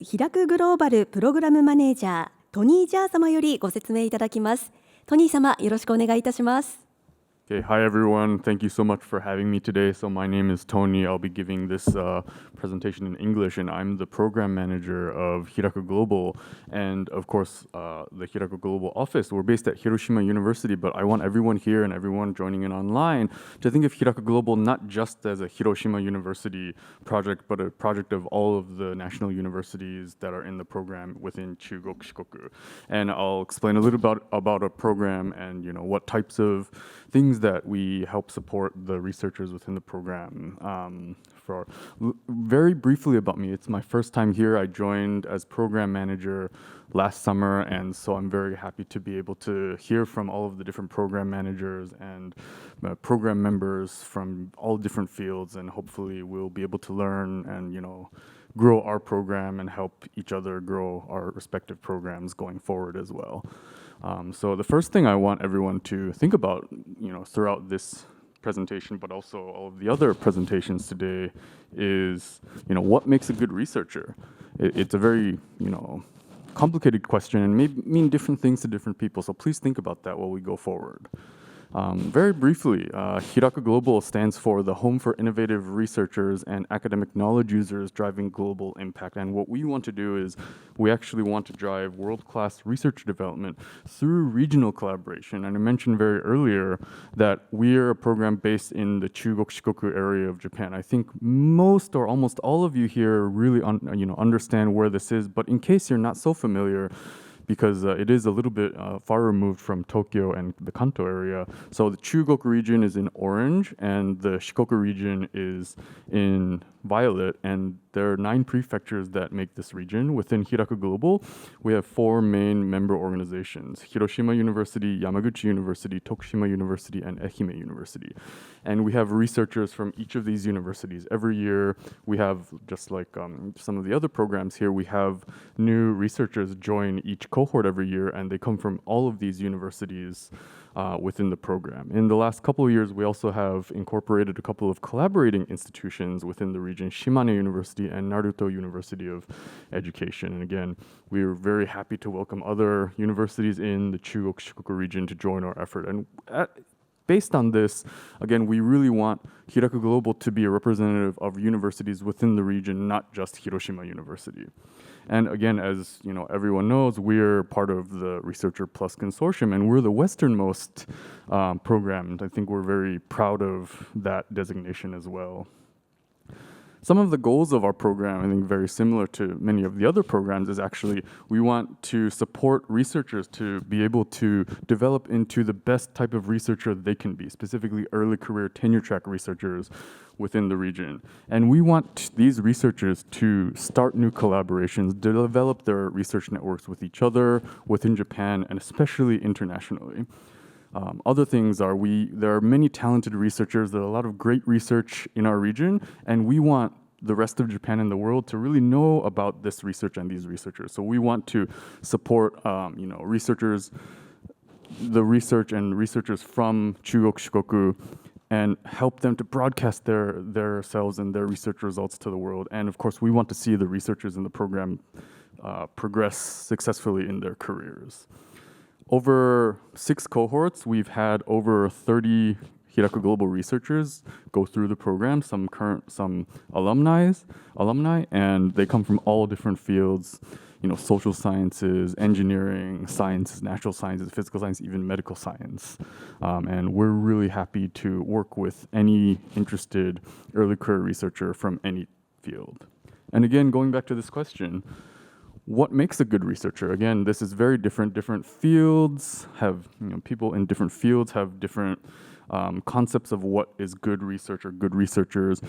ヒラクグローバルプログラムマネージャートニー・ジャー様よりご説明いただきます。トニー様、よろしくお願いいたします。Okay, hi everyone. Thank you so much for having me today. So my name is Tony. I'll be giving this presentation in English, and I'm the program manager of HIRAKU-Global. And of course, the HIRAKU-Global office, we're based at Hiroshima University, but I want everyone here and everyone joining in online to think of HIRAKU-Global not just as a Hiroshima University project, but a project of all of the national universities that are in the program within Chugoku Shikoku. And I'll explain a little about our program and what types of things that we help support the researchers within the program. Very briefly about me, it's my first time here. I joined as program manager last summer, and so I'm very happy to be able to hear from all of the different program managers and program members from all different fields, and hopefully we'll be able to learn and grow our program and help each other grow our respective programs going forward as well. So the first thing I want everyone to think about, throughout this presentation, but also all of the other presentations today, is, what makes a good researcher? It's a very, complicated question and may mean different things to different people. So please think about that while we go forward. Very briefly, HIRAKU-Global stands for the Home for Innovative Researchers and Academic Knowledge Users Driving Global Impact. And what we want to do is we actually want to drive world-class research development through regional collaboration. And I mentioned very earlier that we are a program based in the Chugoku Shikoku area of Japan. I think most or almost all of you here really understand where this is, but in case you're not so familiar, because it is a little bit far removed from Tokyo and the Kanto area. So the Chugoku region is in orange, and the Shikoku region is in violet, and there are 9 prefectures that make this region. Within HIRAKU-Global, we have 4 main member organizations: Hiroshima University, Yamaguchi University, Tokushima University, and Ehime University. And we have researchers from each of these universities. Every year, we have, just like some of the other programs here, we have new researchers join each cohort every year, and they come from all of these universities within the program. In the last couple of years, we also have incorporated a couple of collaborating institutions within the region, Shimane University and Naruto University of Education. And again, we are very happy to welcome other universities in the Chugoku Shikoku region to join our effort. And based on this, again, we really want HIRAKU-Global to be a representative of universities within the region, not just Hiroshima University. And again, as everyone knows, we're part of the Researcher Plus Consortium, and we're the westernmost program. I think we're very proud of that designation as well. Some of the goals of our program, I think very similar to many of the other programs, is actually we want to support researchers to be able to develop into the best type of researcher they can be, specifically early career tenure track researchers within the region. And we want these researchers to start new collaborations, develop their research networks with each other, within Japan, and especially internationally. Other things are there are many talented researchers. There are a lot of great research in our region, and we want the rest of Japan and the world to really know about this research and these researchers. So we want to support researchers, the research and researchers from Chugoku Shikoku, and help them to broadcast their selves and their research results to the world. And of course, we want to see the researchers in the program progress successfully in their careers. Over 6 cohorts, we've had over 30 HIRAKU-Global researchers go through the program, some current, some alumni, and they come from all different fields, social sciences, engineering, sciences, natural sciences, physical science, even medical science. And we're really happy to work with any interested early career researcher from any field. And again, going back to this question, what makes a good researcher? Again, this is very different. Different fields have, people in different fields have different concepts of what is good research or good researchers.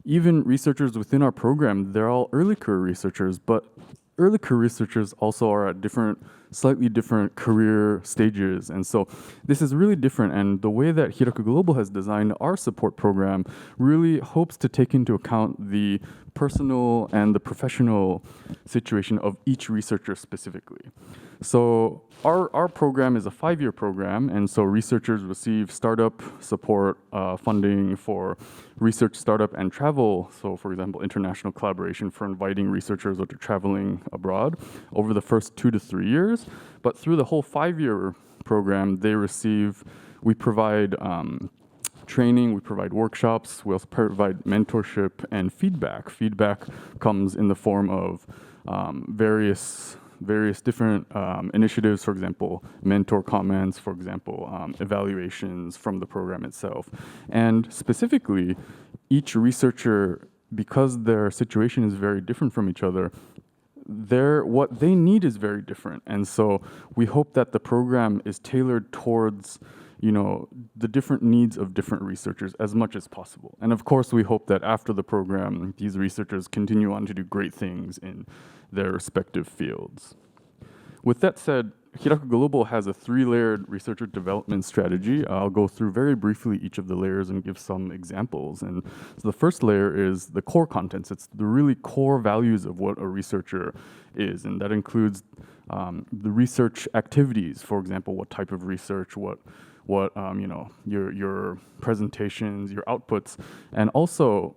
Even researchers within our program, they're all early career researchers, but early career researchers also are at slightly different career stages. And so this is really different. And the way that HIRAKU-Global has designed our support program really hopes to take into account the personal and the professional situation of each researcher specifically. So our program is a 5-year program, and so researchers receive startup support funding for research, startup, and travel. So for example, international collaboration for inviting researchers or to traveling abroad over the first 2 to 3 years. But through the whole 5-year program, we provide training, we provide workshops, we also provide mentorship and feedback. Feedback comes in the form of various different initiatives, for example, mentor comments, for example, evaluations from the program itself. And specifically, each researcher, because their situation is very different from each other, what they need is very different. And so we hope that the program is tailored towards the different needs of different researchers as much as possible. And of course, we hope that after the program, these researchers continue on to do great things in their respective fields. With that said, HIRAKU-Global has a 3-layered researcher development strategy. I'll go through very briefly each of the layers and give some examples. And so the first layer is the core contents. It's the really core values of what a researcher is, and that includes the research activities. For example, what type of research, what your presentations, your outputs, and also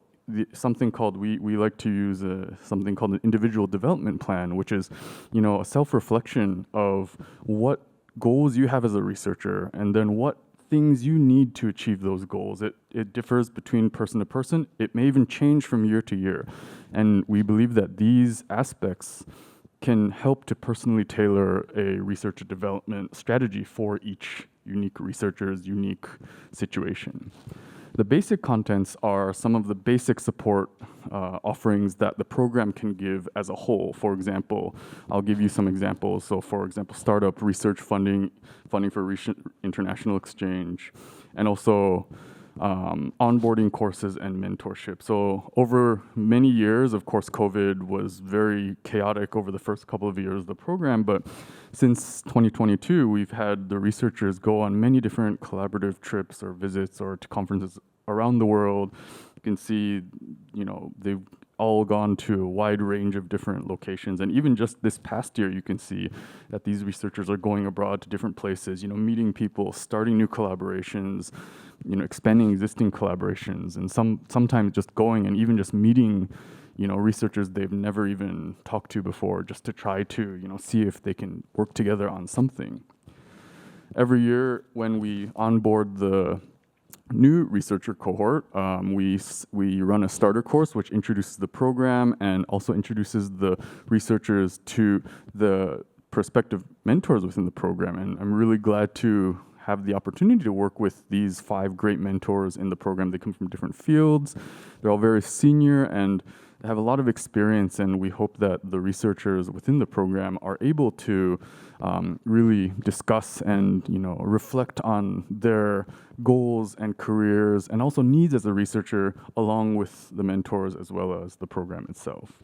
something called we like to use something called an individual development plan, which is a self-reflection of what goals you have as a researcher, and then what things you need to achieve those goals. It differs between person to person. It may even change from year to year, and we believe that these aspects can help to personally tailor a research and development strategy for each unique researcher's unique situation. The basic contents are some of the basic support offerings that the program can give as a whole. For example, I'll give you some examples. So for example, startup research funding for international exchange, and also onboarding courses and mentorship. So over many years, of course, COVID was very chaotic over the first couple of years of the program, but since 2022, we've had the researchers go on many different collaborative trips or visits or to conferences around the world. You can see, they've all gone to a wide range of different locations. And even just this past year, you can see that these researchers are going abroad to different places, meeting people, starting new collaborations, expanding existing collaborations, and sometimes just going and even just meeting researchers they've never even talked to before, just to try to see if they can work together on something. Every year when we onboard the new researcher cohort, we run a starter course which introduces the program and also introduces the researchers to the prospective mentors within the program. And I'm really glad to have the opportunity to work with these 5 great mentors in the program. They come from different fields. They're all very senior and have a lot of experience, and we hope that the researchers within the program are able to really discuss and reflect on their goals and careers and also needs as a researcher along with the mentors as well as the program itself.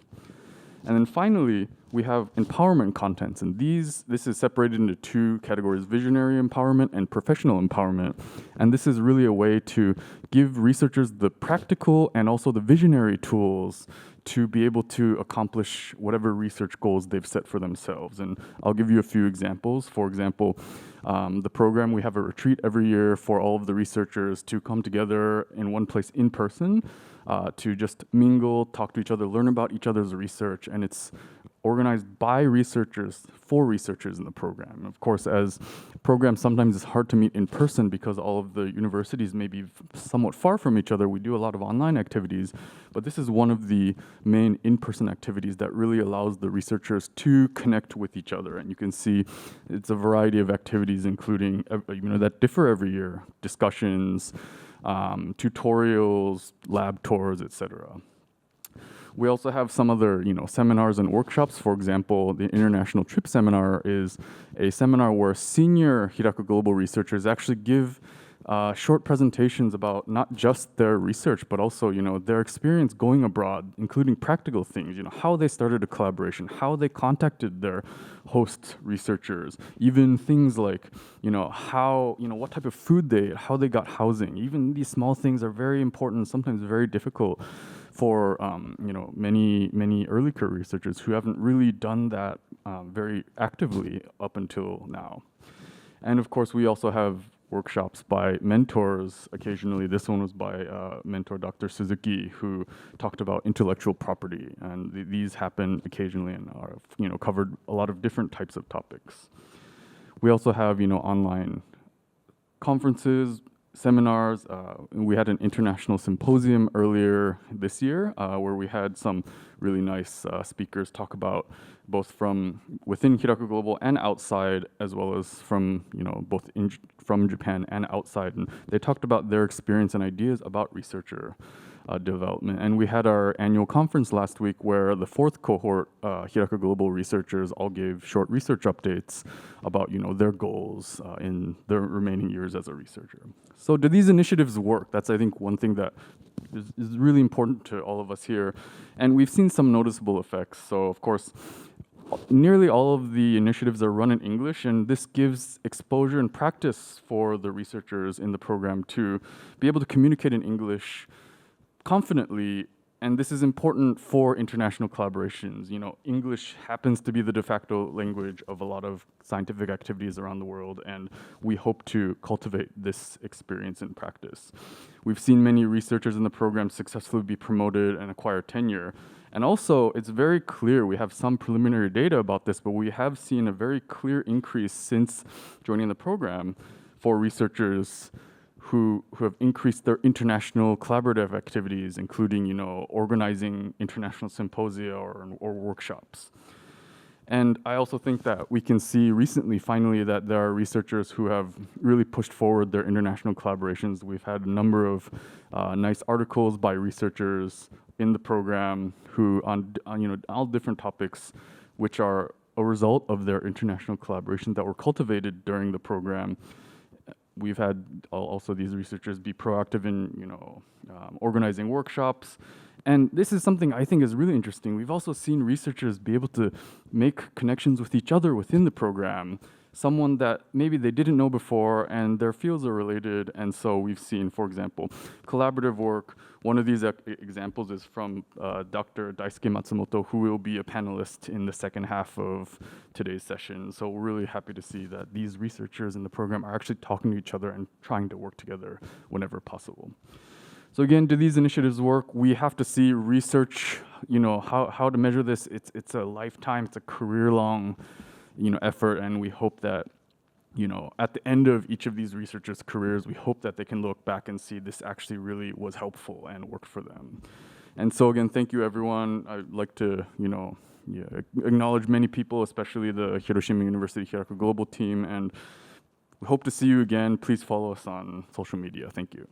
And then finally, we have empowerment contents, and this is separated into 2 categories: visionary empowerment and professional empowerment. And this is really a way to give researchers the practical and also the visionary tools to be able to accomplish whatever research goals they've set for themselves. And I'll give you a few examples. For example, the program, we have a retreat every year for all of the researchers to come together in one place in person, to just mingle, talk to each other, learn about each other's research, and it's organized by researchers for researchers in the program. And of course, as programs, sometimes it's hard to meet in person because all of the universities may be somewhat far from each other. We do a lot of online activities, but this is one of the main in-person activities that really allows the researchers to connect with each other. And you can see it's a variety of activities, including that differ every year: discussions, tutorials, lab tours, etc. We also have some other, seminars and workshops. For example, the International Trip Seminar is a seminar where senior HIRAKU-Global researchers actually give short presentations about not just their research, but also, their experience going abroad, including practical things, how they started a collaboration, how they contacted their host researchers, even things like, what type of food how they got housing. Even these small things are very important, sometimes very difficult for many early career researchers who haven't really done that very actively up until now. And of course, we also have workshops by mentors occasionally. This one was by mentor Dr. Suzuki, who talked about intellectual property, and these happen occasionally and are covered a lot of different types of topics. We also have online conferences, seminars. We had an international symposium earlier this year where we had some really nice speakers talk about both from within HIRAKU-Global and outside, as well as from both from Japan and outside. And they talked about their experience and ideas about researcher development. And we had our annual conference last week where the fourth cohort HIRAKU-Global researchers all gave short research updates about their goals in their remaining years as a researcher. So do these initiatives work? That's, I think, one thing that is really important to all of us here. And we've seen some noticeable effects. So of course, nearly all of the initiatives are run in English, and this gives exposure and practice for the researchers in the program to be able to communicate in English confidently, and this is important for international collaborations. English happens to be the de facto language of a lot of scientific activities around the world, and we hope to cultivate this experience in practice. We've seen many researchers in the program successfully be promoted and acquire tenure. And also, it's very clear, we have some preliminary data about this, but we have seen a very clear increase since joining the program for researchers who have increased their international collaborative activities, including organizing international symposia or workshops. And I also think that we can see recently, finally, that there are researchers who have really pushed forward their international collaborations. We've had a number of nice articles by researchers in the program who on all different topics, which are a result of their international collaborations that were cultivated during the program. We've had also these researchers be proactive in organizing workshops. And this is something I think is really interesting. We've also seen researchers be able to make connections with each other within the program, someone that maybe they didn't know before and their fields are related. And so we've seen, for example, collaborative work. One of these examples is from Dr. Daisuke Matsumoto, who will be a panelist in the second half of today's session. So we're really happy to see that these researchers in the program are actually talking to each other and trying to work together whenever possible. So again, do these initiatives work? We have to see research, how to measure this. It's a lifetime, it's a career-long, effort, and we hope that, at the end of each of these researchers' careers, we hope that they can look back and see this actually really was helpful and worked for them. And so again, thank you everyone. I'd like to, acknowledge many people, especially the Hiroshima University HIRAKU-Global team, and we hope to see you again. Please follow us on social media. Thank you.